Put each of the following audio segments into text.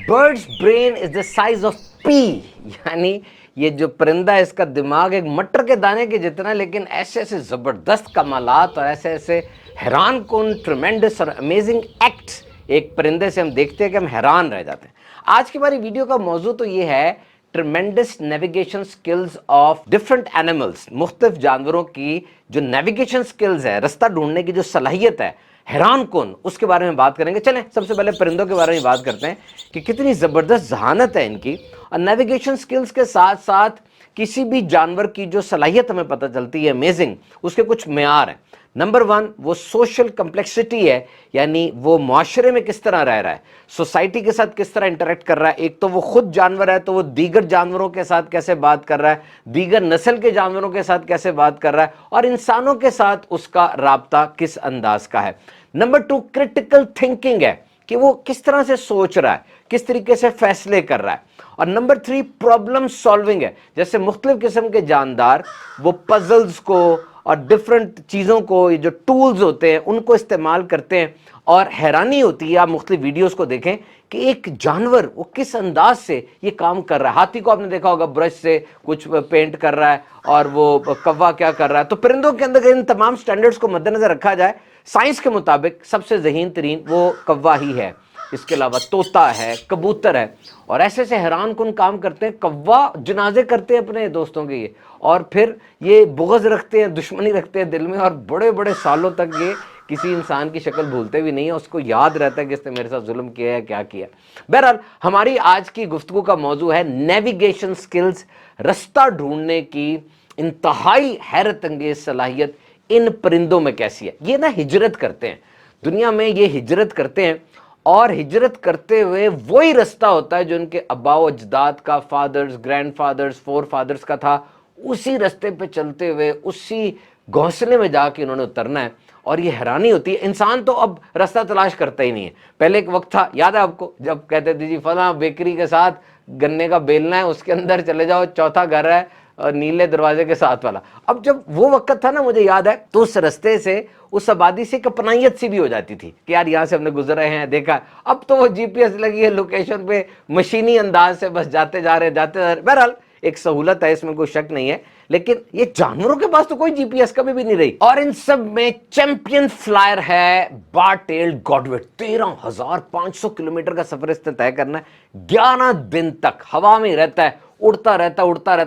Birds brain is the size of P, यानी ये जो परिंदा है इसका दिमाग एक मटर के दाने के जितना है, लेकिन ऐसे ऐसे जबरदस्त कमालात और ऐसे ऐसे हैरान कौन ट्रिमेंडस और अमेजिंग एक्ट्स एक परिंदे से हम देखते हैं कि हम हैरान रह जाते हैं। आज की हमारी वीडियो का मौजू तो ये है tremendous navigation skills of different animals, मुख्तलिफ जानवरों की जो नेविगेशन स्किल्स है, रास्ता ढूंढने की जो सलाहियत है, हैरान कौन, उसके बारे में बात करेंगे। चलें सबसे पहले परिंदों के बारे में बात करते हैं कि कितनी ज़बरदस्त जहानत है इनकी, और नेविगेशन स्किल्स के साथ साथ किसी भी जानवर की जो सलाहियत हमें पता चलती है अमेजिंग, उसके कुछ मेयार हैं। नंबर 1 वो सोशल कम्प्लेक्सिटी है, यानी वो माशरे में किस तरह रह रहा है, सोसाइटी के साथ किस तरह इंटरेक्ट कर रहा है। एक तो वो खुद जानवर है तो वो दीगर जानवरों के साथ कैसे बात कर रहा है, दीगर नस्ल के जानवरों के साथ कैसे बात कर रहा है, और इंसानों के साथ उसका राब्ता किस अंदाज का है। नंबर 2 क्रिटिकल थिंकिंग है कि वो किस तरह से सोच रहा है, किस तरीके से फैसले कर रहा है। और नंबर 3 प्रॉब्लम सॉल्विंग है, जैसे मुख्तलिफ किस्म के जानदार वो पजल्स को और डिफरेंट चीज़ों को, ये जो टूल्स होते हैं उनको इस्तेमाल करते हैं। और हैरानी होती है, आप मुख्तलिफ वीडियोस को देखें कि एक जानवर वो किस अंदाज से ये काम कर रहा है। हाथी को आपने देखा होगा ब्रश से कुछ पेंट कर रहा है, और वो कौवा क्या कर रहा है। तो परिंदों के अंदर इन तमाम स्टैंडर्ड्स को मद्देनजर रखा जाए, साइंस के मुताबिक सबसे ज़हीन तरीन वो कौवा ही है। इसके अलावा तोता है, कबूतर है, और ऐसे ऐसे हैरान कुन काम करते हैं। कौवा जनाजे करते हैं अपने दोस्तों के ये, और फिर ये बुग़्ज़ रखते हैं, दुश्मनी रखते हैं दिल में, और बड़े बड़े सालों तक ये किसी इंसान की शक्ल भूलते भी नहीं है, उसको याद रहता है कि इसने मेरे साथ जुल्म किया है, क्या किया। बहरहाल हमारी आज की गुफ्तगू का मौजू है नेविगेशन स्किल्स, रास्ता ढूंढने की इंतहाई हैरत अंगेज सलाहियत इन परिंदों में कैसी है। ये ना हिजरत करते हैं, दुनिया में ये हिजरत करते हैं, और हिजरत करते हुए वही रास्ता होता है जो उनके अब्बाओ अजदाद का, फादर्स, ग्रैंडफादर्स, फोर फादर्स का था, उसी रास्ते पे चलते हुए उसी घोंसले में जाके उन्होंने उतरना है। और ये हैरानी होती है, इंसान तो अब रास्ता तलाश करता ही नहीं है। पहले एक वक्त था, याद है आपको, जब कहते थे जी फला बेकरी के साथ गन्ने का बेलना है, उसके अंदर चले जाओ, चौथा घर है नीले दरवाजे के साथ वाला। अब जब वो वक्त था ना, मुझे याद है, तो उस रास्ते से, उस आबादी से एक अपनाइयत सी भी हो जाती थी कि यार यहाँ से हमने गुजरे हैं, देखा। अब तो वो जीपीएस लगी है, लोकेशन पे मशीनी अंदाज से बस जाते जा रहे, जाते जा रहे। बहरहाल एक सहूलत है, इसमें कोई शक नहीं है, लेकिन ये जानवरों के पास तो कोई जीपीएस कभी भी नहीं रही। और इन सब में चैंपियन फ्लायर है बार टेल्ड गॉडविट। 13,500 किलोमीटर का सफर इसने तय करना है, 11 दिन तक हवा में रहता है, उड़ता रहता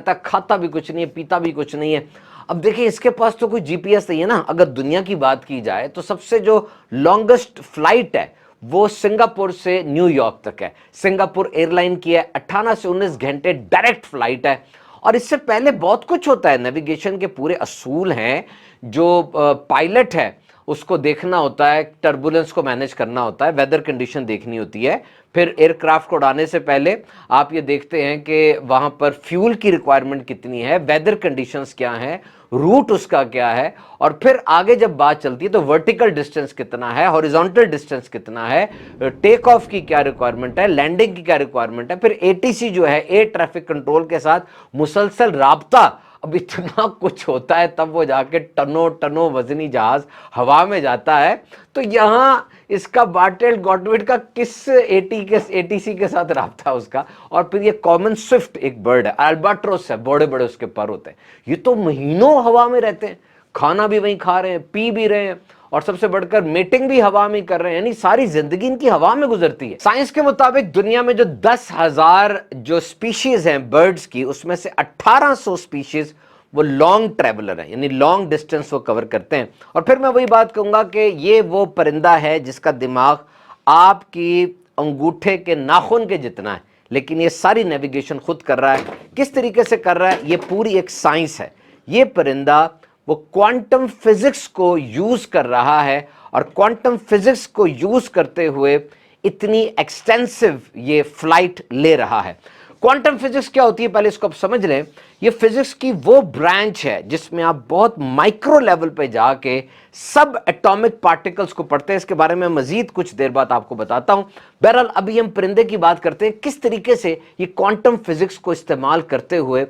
है, खाता भी कुछ नहीं है, पीता भी कुछ नहीं है। अब देखिए, इसके पास तो कोई जीपीएस नहीं है ना। अगर दुनिया की बात की जाए तो सबसे जो लॉन्गेस्ट फ्लाइट है वो सिंगापुर से न्यूयॉर्क तक है। सिंगापुर एयरलाइन की है, 18 से 19 घंटे डायरेक्ट फ्लाइट है। और इससे पहले बहुत कुछ होता है, नेविगेशन के पूरे असूल हैं। जो पायलट है उसको देखना होता है, टर्बुलेंस को मैनेज करना होता है, वेदर कंडीशन देखनी होती है। फिर एयरक्राफ्ट को उड़ाने से पहले आप ये देखते हैं कि वहाँ पर फ्यूल की रिक्वायरमेंट कितनी है, वेदर कंडीशंस क्या हैं, रूट उसका क्या है, और फिर आगे जब बात चलती है तो वर्टिकल डिस्टेंस कितना है, हॉरिजॉन्टल डिस्टेंस कितना है, टेक ऑफ की क्या रिक्वायरमेंट है, लैंडिंग की क्या रिक्वायरमेंट है। फिर एटीसी जो है, एयर ट्रैफिक कंट्रोल के साथ मुसलसल राब्ता। अब इतना कुछ होता है, तब वो जाके टनों टनों वजनी जहाज हवा में जाता है। तो यहाँ इसका बार्टेल्ड गॉडविट का किस एटीसी के साथ राब्ता उसका। और फिर ये कॉमन स्विफ्ट एक बर्ड है, अल्बाट्रोस है, बड़े बड़े उसके पर होते हैं। ये तो महीनों हवा में रहते हैं, खाना भी वहीं खा रहे हैं, पी भी रहे हैं, और सबसे बढ़कर मीटिंग भी हवा में कर रहे हैं, यानी सारी जिंदगी इनकी हवा में गुजरती है। साइंस के मुताबिक दुनिया में जो 10,000 जो स्पीशीज हैं बर्ड्स की, उसमें से 1800 स्पीशीज वो लॉन्ग ट्रैवलर है, यानी लॉन्ग डिस्टेंस वो कवर करते हैं। और फिर मैं वही बात कहूंगा कि ये वो परिंदा है जिसका दिमाग आपकी अंगूठे के नाखून के जितना है, लेकिन ये सारी नेविगेशन खुद कर रहा है। किस तरीके से कर रहा है, ये पूरी एक साइंस है। ये परिंदा वो क्वांटम फिजिक्स को यूज कर रहा है, और क्वांटम फिजिक्स को यूज करते हुए इतनी एक्सटेंसिव ये फ्लाइट ले रहा है। क्वांटम फिजिक्स क्या होती है, पहले इसको आप समझ लें। ये फिजिक्स की वो ब्रांच है जिसमें आप बहुत माइक्रो लेवल पे जाके सब एटॉमिक पार्टिकल्स को पढ़ते हैं। इसके बारे में मजीद कुछ देर बाद आपको बताता हूं। बहरहाल अभी हम परिंदे की बात करते हैं, किस तरीके से ये क्वांटम फिजिक्स को इस्तेमाल करते हुए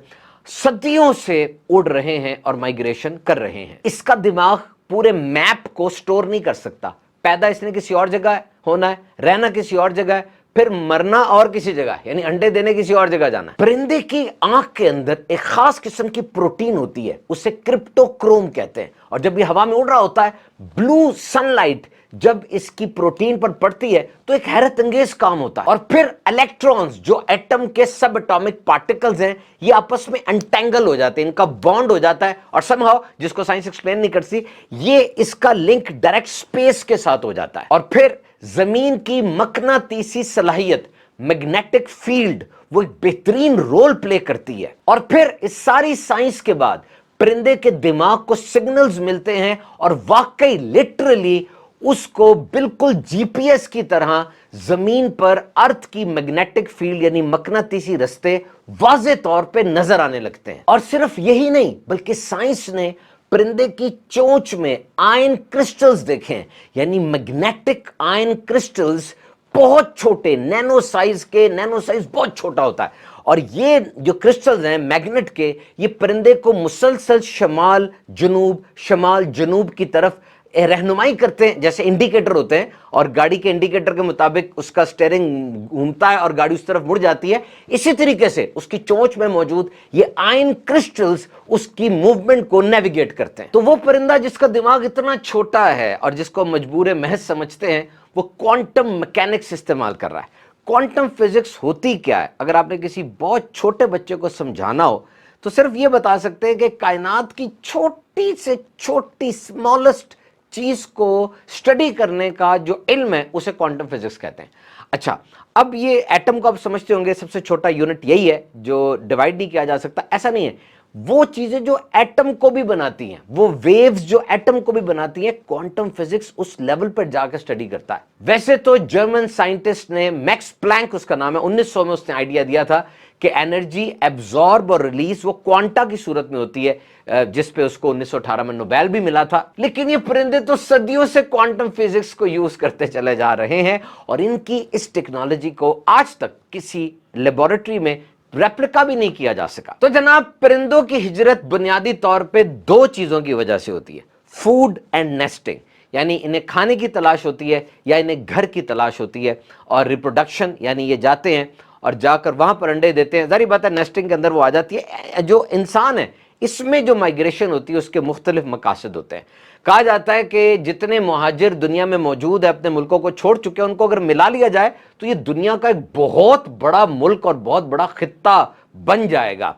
सदियों से उड़ रहे हैं और माइग्रेशन कर रहे हैं। इसका दिमाग पूरे मैप को स्टोर नहीं कर सकता। पैदा इसने किसी और जगह होना है, रहना किसी और जगह है, پھر مرنا اور کسی جگہ, یعنی انڈے دینے کسی اور جگہ جانا. پرندے کی آنکھ کے اندر ایک خاص قسم کی پروٹین ہوتی ہے, اسے کرپٹوکروم کہتے ہیں, اور جب یہ ہوا میں اڑ رہا ہوتا ہے, بلو سن لائٹ جب اس کی پروٹین پر پڑتی ہے تو ایک حیرت انگیز کام ہوتا ہے. اور پھر الیکٹرونز جو ایٹم کے سب اٹامک پارٹیکلز ہیں, یہ آپس میں انٹینگل ہو جاتے ہیں, ان کا بانڈ ہو جاتا ہے, اور سم ہاؤ, جس کو سائنس ایکسپلین نہیں کرتی, یہ اس کا لنک ڈائریکٹ اسپیس کے ساتھ ہو جاتا ہے. اور پھر زمین کی مقناطیسی صلاحیت, میگنیٹک فیلڈ, وہ ایک بہترین رول پلے کرتی ہے. اور پھر اس ساری سائنس کے بعد پرندے کے دماغ کو سگنلز ملتے ہیں, اور واقعی لٹرلی اس کو بالکل جی پی ایس کی طرح زمین پر ارتھ کی میگنیٹک فیلڈ یعنی مقناطیسی رستے واضح طور پہ نظر آنے لگتے ہیں. اور صرف یہی نہیں, بلکہ سائنس نے پرندے کی چونچ میں آئن کرسٹلز دیکھیں, یعنی میگنیٹک آئن کرسٹلز, بہت چھوٹے نینو سائز کے, نینو سائز بہت چھوٹا ہوتا ہے, اور یہ جو کرسٹلز ہیں میگنیٹ کے, یہ پرندے کو مسلسل شمال جنوب کی طرف رہنمائی کرتے ہیں, جیسے انڈیکیٹر ہوتے ہیں, اور گاڑی کے انڈیکیٹر کے مطابق اس کا سٹیئرنگ گھومتا ہے اور گاڑی اس طرف مڑ جاتی ہے. اسی طریقے سے اس کی چونچ میں موجود یہ آئن کرسٹلز اس کی موومنٹ کو نیویگیٹ کرتے ہیں. تو وہ پرندہ جس کا دماغ اتنا چھوٹا ہے اور جس کو مجبور محض سمجھتے ہیں, وہ کوانٹم میکینکس استعمال کر رہا ہے. کوانٹم فزکس ہوتی کیا ہے؟ اگر آپ نے کسی بہت چھوٹے بچے کو سمجھانا ہو تو صرف یہ بتا سکتے ہیں کہ کائنات کی چھوٹی سے چھوٹی اسمالسٹ چیز کو سٹڈی کرنے کا جو علم ہے اسے کوانٹم فزکس کہتے ہیں. اچھا, اب یہ ایٹم کو آپ سمجھتے ہوں گے, سب سے چھوٹا یونٹ یہی ہے جو ڈیوائڈ نہیں کیا جا سکتا. ایسا نہیں ہے, وہ چیزیں جو ایٹم کو بھی بناتی ہیں, وہ ویوز جو ایٹم کو بھی بناتی ہیں, کوانٹم فزکس اس لیول پر جا کے سٹڈی کرتا ہے. ویسے تو جرمن سائنٹسٹ نے, میکس پلانک اس کا نام ہے, 1900 میں اس نے آئیڈیا دیا تھا کہ انرجی ایبزارب اور ریلیز وہ کوانٹا کی صورت میں ہوتی ہے, جس پہ اس کو 1918 میں نوبیل بھی ملا تھا. لیکن یہ پرندے تو صدیوں سے کوانٹم فزکس کو یوز کرتے چلے جا رہے ہیں, اور ان کی اس ٹیکنالوجی کو آج تک کسی لیبورٹری میں ریپلیکا بھی نہیں کیا جا سکا. تو جناب, پرندوں کی ہجرت بنیادی طور پہ دو چیزوں کی وجہ سے ہوتی ہے, فوڈ اینڈ نیسٹنگ, یعنی انہیں کھانے کی تلاش ہوتی ہے یا انہیں گھر کی تلاش ہوتی ہے, اور ریپروڈکشن یعنی یہ جاتے ہیں اور جا کر وہاں پر انڈے دیتے ہیں. ظاہر بات ہے نیسٹنگ کے اندر وہ آ جاتی ہے. جو انسان ہے اس میں جو مائگریشن ہوتی ہے اس کے مختلف مقاصد ہوتے ہیں. کہا جاتا ہے کہ جتنے مہاجر دنیا میں موجود ہیں اپنے ملکوں کو چھوڑ چکے ہیں, ان کو اگر ملا لیا جائے تو یہ دنیا کا ایک بہت بڑا ملک اور بہت بڑا خطہ بن جائے گا.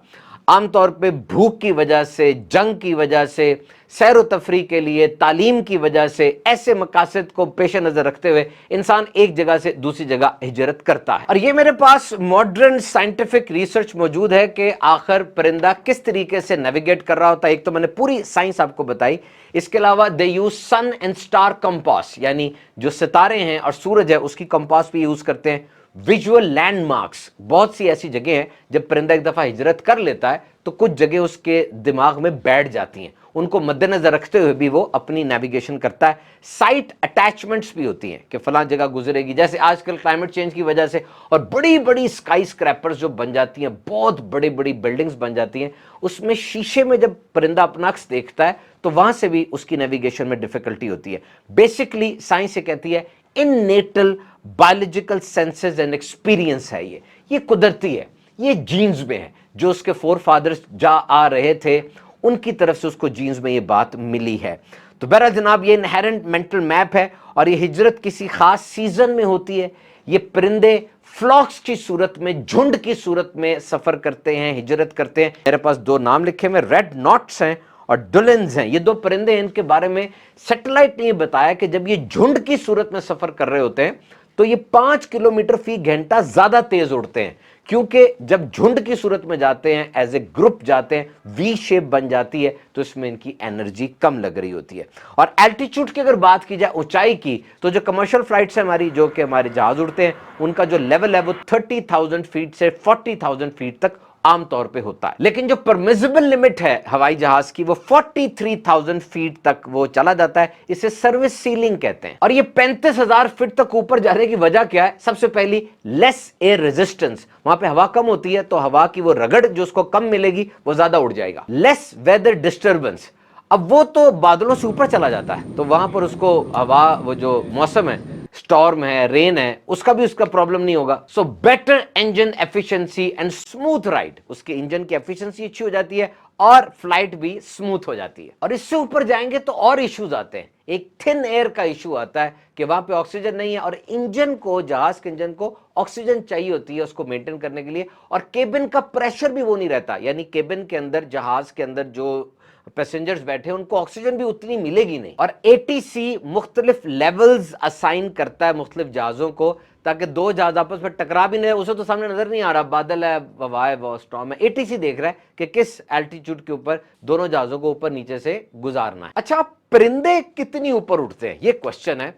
عام طور پہ بھوک کی وجہ سے, جنگ کی وجہ سے, سیر و تفریح کے لیے, تعلیم کی وجہ سے, ایسے مقاصد کو پیش نظر رکھتے ہوئے انسان ایک جگہ سے دوسری جگہ ہجرت کرتا ہے. اور یہ میرے پاس ماڈرن سائنٹیفک ریسرچ موجود ہے کہ آخر پرندہ کس طریقے سے نیویگیٹ کر رہا ہوتا ہے. ایک تو میں نے پوری سائنس آپ کو بتائی, اس کے علاوہ they use sun and star compass, یعنی جو ستارے ہیں اور سورج ہے اس کی کمپاس بھی یوز کرتے ہیں. ویژول لینڈ مارکس, بہت سی ایسی جگہیں ہیں جب پرندہ ایک دفعہ ہجرت کر لیتا ہے تو کچھ جگہ اس کے دماغ میں بیٹھ جاتی ہیں, ان کو مد نظر رکھتے ہوئے بھی وہ اپنی نیویگیشن کرتا ہے. سائٹ اٹیچمنٹس بھی ہوتی ہیں کہ فلاں جگہ گزرے گی, جیسے آج کل کلائمیٹ چینج کی وجہ سے اور بڑی بڑی اسکائی اسکریپرز جو بن جاتی ہیں, بہت بڑی بڑی بلڈنگز بن جاتی ہیں, اس میں شیشے میں جب پرندہ اپنا عکس دیکھتا ہے تو وہاں سے بھی اس کی نیویگیشن میں ڈیفیکلٹی ہوتی ہے. بیسکلی سائنس یہ کہتی ہے innate biological senses and experience ہے, یہ قدرتی ہے, یہ جینز میں ہے, جو اس کے فور فادرز جا آ رہے تھے ان کی طرف سے اس کو جینز میں یہ بات ملی ہے. تو بہرحال جناب, یہ انہیرنٹ مینٹل میپ ہے, اور یہ ہجرت کسی خاص سیزن میں ہوتی ہے. یہ پرندے فلاکس کی صورت میں, جھنڈ کی صورت میں سفر کرتے ہیں, ہجرت کرتے ہیں. میرے پاس دو نام لکھے ہوئے, ریڈ ناٹس ہیں اور ڈولنز ہیں. یہ دو پرندے ہیں, ان کے بارے میں سیٹلائٹ نے یہ بتایا کہ جب یہ جھنڈ کی صورت میں سفر کر رہے ہوتے ہیں تو یہ 5 کلومیٹر فی گھنٹہ زیادہ تیز اڑتے ہیں, کیونکہ جب جھنڈ کی صورت میں جاتے ہیں, ایز اے گروپ جاتے ہیں, وی شیپ بن جاتی ہے, تو اس میں ان کی انرجی کم لگ رہی ہوتی ہے. اور الٹیچیوڈ کی اگر بات کی جائے, اونچائی کی, تو جو کمرشل فلائٹس ہیں ہماری, جو کہ ہمارے جہاز اڑتے ہیں, ان کا جو لیول ہے وہ 30,000 فیٹ سے 40,000 فیٹ تک عام طور پہ ہوتا ہے. لیکن جو پرمیزبل لمٹ ہے ہوائی جہاز کی, وہ 43,000 فیٹ تک وہ چلا جاتا ہے. اسے سروس سیلنگ کہتے ہیں. اور یہ 35,000 فٹ تک اوپر جانے کی وجہ کیا ہے؟ سب سے پہلی, لیس ایئر ریزسٹنس, وہاں پہ ہوا کم ہوتی ہے تو ہوا کی وہ رگڑ جو اس کو کم ملے گی وہ زیادہ اڑ جائے گا. لیس ویدر ڈسٹربنس, اب وہ تو بادلوں سے اوپر چلا جاتا ہے تو وہاں پر اس کو ہوا, وہ جو موسم ہے, स्टॉर्म है, रेन है, उसका भी उसका प्रॉब्लम नहीं होगा। So better engine efficiency and smooth ride, उसके इंजन की एफिशिएंसी अच्छी हो जाती है और फ्लाइट भी स्मूथ हो जाती है। और इससे ऊपर जाएंगे तो और इश्यूज आते हैं। एक थिन एयर का इशू आता है कि वहां पे ऑक्सीजन नहीं है और इंजन को, जहाज के इंजन को ऑक्सीजन चाहिए होती है उसको मेंटेन करने के लिए, और केबिन का प्रेशर भी वो नहीं रहता, यानी केबिन के अंदर, जहाज के अंदर जो पैसेंजर्स बैठे उनको ऑक्सीजन भी उतनी मिलेगी नहीं। और एटीसी मुख्तलिफ लेवल्स असाइन करता है मुख्तलिफ जहाजों को, ताकि दो जहाज आपस में टकरा भी नहीं, उसे तो सामने नजर नहीं आ रहा, बादल है, हवा है, वो स्टॉर्म है, एटीसी देख रहा है कि किस एल्टीट्यूड के ऊपर दोनों जहाजों को ऊपर नीचे से गुजारना है। अच्छा, परिंदे कितनी ऊपर उठते हैं, ये क्वेश्चन है।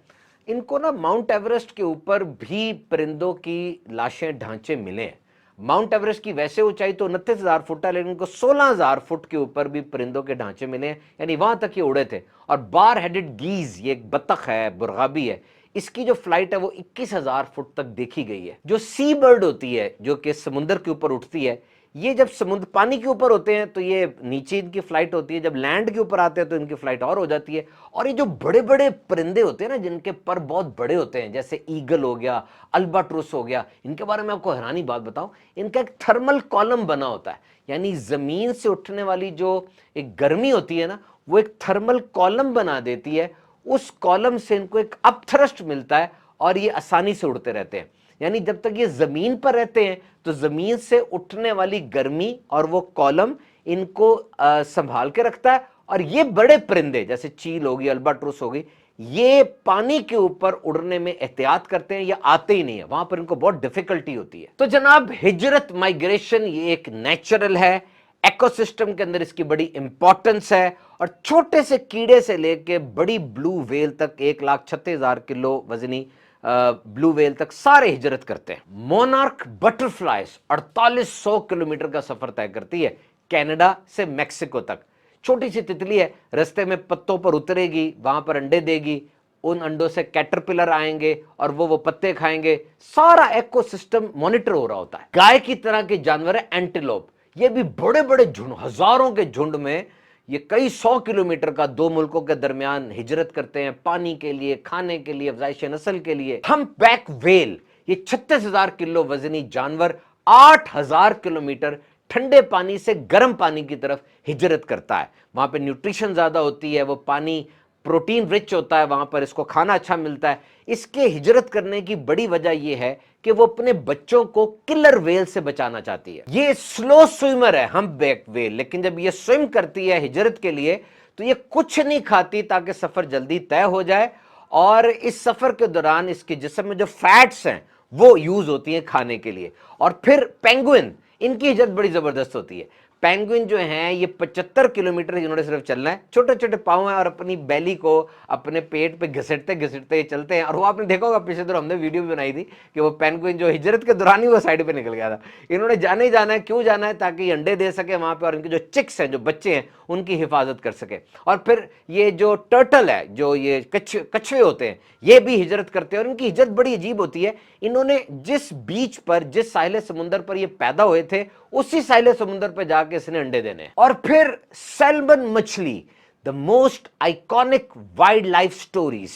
इनको ना माउंट एवरेस्ट के ऊपर भी परिंदों की लाशें, ढांचे मिले हैं। माउंट एवरेस्ट की वैसे ऊंचाई तो 29,000 फुट है, लेकिन उनको 16,000 फुट के ऊपर भी परिंदों के ढांचे मिले हैं, यानी वहां तक ये उड़े थे। और बार हेडेड गीज, ये एक बतख है, बुरगाबी है, इसकी जो फ्लाइट है वो 21,000 फुट तक देखी गई है। जो सी बर्ड होती है, जो कि समुद्र के ऊपर उठती है, ये जब समुद्र पानी के ऊपर होते हैं तो ये नीचे इनकी फ्लाइट होती है, जब लैंड के ऊपर आते हैं तो इनकी फ्लाइट और हो जाती है। और ये जो बड़े बड़े परिंदे होते हैं ना, जिनके पर बहुत बड़े होते हैं, जैसे ईगल हो गया, अल्बाट्रोस हो गया, इनके बारे में आपको हैरानी बात बताऊं, इनका एक थर्मल कॉलम बना होता है, यानी जमीन से उठने वाली जो एक गर्मी होती है ना, वो एक थर्मल कॉलम बना देती है। उस कॉलम से इनको एक अपथ्रस्ट मिलता है और ये आसानी से उड़ते रहते हैं। यानी जब तक ये जमीन पर रहते हैं तो जमीन से उठने वाली गर्मी और वो कॉलम इनको संभाल के रखता है। और ये बड़े परिंदे जैसे चील होगी, अल्बाट्रोस होगी, ये पानी के ऊपर उड़ने में एहतियात करते हैं या आते ही नहीं है, वहां पर इनको बहुत डिफिकल्टी होती है। तो जनाब, हिजरत, माइग्रेशन, ये एक नेचुरल है, इकोसिस्टम के अंदर इसकी बड़ी इंपॉर्टेंस है। और छोटे से कीड़े से लेके बड़ी ब्लू व्हेल तक, 1,36,000 किलो वजनी ब्लू व्हेल तक सारे हिजरत करते हैं। मोनार्क बटरफ्लाइज 4800 किलोमीटर का सफर तय करती है कनाडा से मेक्सिको तक। छोटी सी तितली है, रास्ते में पत्तों पर उतरेगी, वहां पर अंडे देगी, उन अंडों से कैटरपिलर आएंगे और वो पत्ते खाएंगे। सारा इकोसिस्टम मॉनिटर हो रहा होता है। गाय की तरह के जानवर है एंटीलोप, ये भी बड़े बड़े झुंड, हजारों के झुंड में ये कई 100 किलोमीटर का दो मुल्कों के दरमियान हिजरत करते हैं, पानी के लिए, खाने के लिए, अफजाइश नस्ल के लिए। हम्पबैक व्हेल, ये 36,000 किलो वजनी जानवर 8,000 किलोमीटर ठंडे पानी से गर्म पानी की तरफ हिजरत करता है। वहां पे न्यूट्रिशन ज्यादा होती है, वो पानी प्रोटीन रिच होता है, वहां पर इसको खाना अच्छा मिलता है। इसके हिजरत करने की बड़ी वजह यह है कि वो अपने बच्चों को किलर व्हेल से बचाना चाहती है। ये स्लो स्विमर है हम्पबैक व्हेल, लेकिन जब ये स्विम करती है हिजरत के लिए तो ये कुछ नहीं खाती ताकि सफर जल्दी तय हो जाए। और इस सफर के दौरान इसके जिस्म में जो फैट्स हैं वो यूज होती हैं खाने के लिए। और फिर पेंगुइन, इनकी हिजरत बड़ी जबरदस्त होती है। पेंगुइन जो हैं ये 75 किलोमीटर इन्होंने सिर्फ चलना है, छोटे छोटे पाँव हैं और अपनी बैली को अपने पेट पे घसीटते घसीटते चलते हैं। और वो आपने देखा होगा, पिछले दिनों हमने वीडियो भी बनाई थी कि वो पेंगुइन जो हिजरत के दौरान ही वो साइड पे निकल गया था। इन्होंने जाने ही जाना है, क्यों जाना है, ताकि ये अंडे दे सके वहां पे और इनके जो चिक्स हैं, जो बच्चे हैं, उनकी हिफाजत कर सके। और फिर ये जो टर्टल है, जो ये कछुए होते हैं, ये भी हिजरत करते हैं और इनकी हिजरत बड़ी अजीब होती है। इन्होंने जिस बीच पर, जिस साहिल समुंदर पर ये पैदा हुए थे, उसी साहिल समुंदर पर जाके इसने अंडे देने। और फिर सैल्मन मछली, the most iconic wild life stories,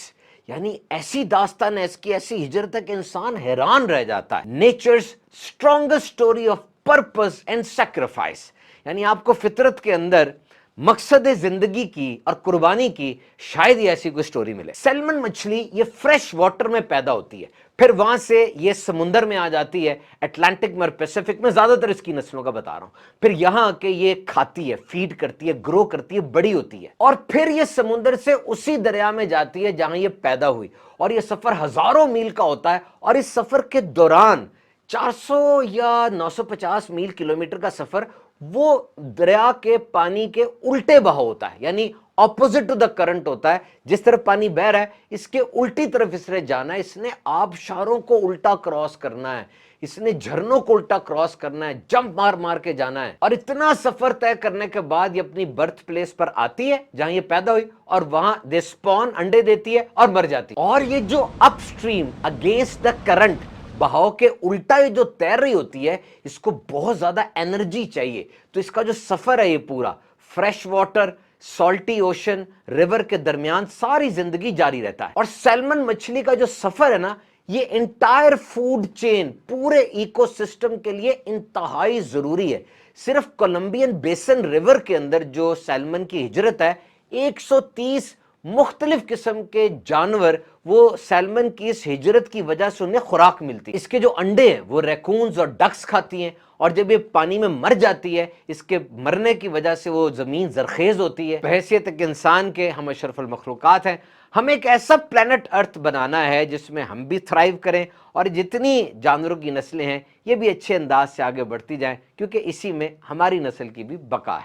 यानी ऐसी दास्तान है इसकी, ऐसी हिजरत है कि इंसान हैरान रह जाता है। Nature's strongest story of purpose and sacrifice, यानी आपको फितरत के अंदर मकसद जिंदगी की और कुर्बानी की शायद ही ऐसी कोई स्टोरी मिले। सैल्मन मछली ये फ्रेश वाटर में पैदा होती है, फिर वहां से ये समुंदर में आ जाती है, अटलांटिक में और पैसिफिक में, ज्यादातर इसकी नस्लों का बता रहा हूं। फिर यहां आके ये खाती है, फीड करती है, ग्रो करती है, बड़ी होती है, और फिर ये समुंदर से उसी दरिया में जाती है जहां ये पैदा हुई। और ये सफर हजारों मील का होता है। और इस सफर के दौरान 400 या 950 मील किलोमीटर का सफर वो दरिया के पानी के उल्टे बहाव होता है, यानी ऑपोजिट टू द करंट होता है। जिस तरफ पानी बह रहा है इसके उल्टी तरफ इसने जाना है, इसने आबशारों को उल्टा क्रॉस करना है, इसने झरनों को उल्टा क्रॉस करना है, जंप मार मार के जाना है। और इतना सफर तय करने के बाद ये अपनी बर्थ प्लेस पर आती है जहां ये पैदा हुई, और वहां दे स्पॉन, अंडे देती है और मर जाती है। और ये जो अपस्ट्रीम अगेंस्ट द करंट, बहाव के उल्टा ये जो तैर रही होती है, इसको बहुत ज्यादा एनर्जी चाहिए। तो इसका जो सफर है ये पूरा fresh water, salty ocean river کے درمیان ساری زندگی جاری رہتا ہے. اور سیلمن مچھلی کا جو سفر ہے نا، یہ انٹائر فوڈ چین پورے ایکو سسٹم کے لیے انتہائی ضروری ہے. صرف کولمبین بیسن ریور کے اندر جو سیلمن کی ہجرت ہے، 130 مختلف قسم کے جانور وہ سیلمن کی اس ہجرت کی وجہ سے انہیں خوراک ملتی. اس کے جو انڈے ہیں وہ ریکونز اور ڈکس کھاتی ہیں، اور جب یہ پانی میں مر جاتی ہے، اس کے مرنے کی وجہ سے وہ زمین زرخیز ہوتی ہے. بحیثیت ایک انسان کے ہم اشرف المخلوقات ہیں. ہمیں ایک ایسا پلانٹ ارتھ بنانا ہے جس میں ہم بھی تھرائیو کریں، اور جتنی جانوروں کی نسلیں ہیں یہ بھی اچھے انداز سے آگے بڑھتی جائیں، کیونکہ اسی میں ہماری نسل کی بھی بقا ہے.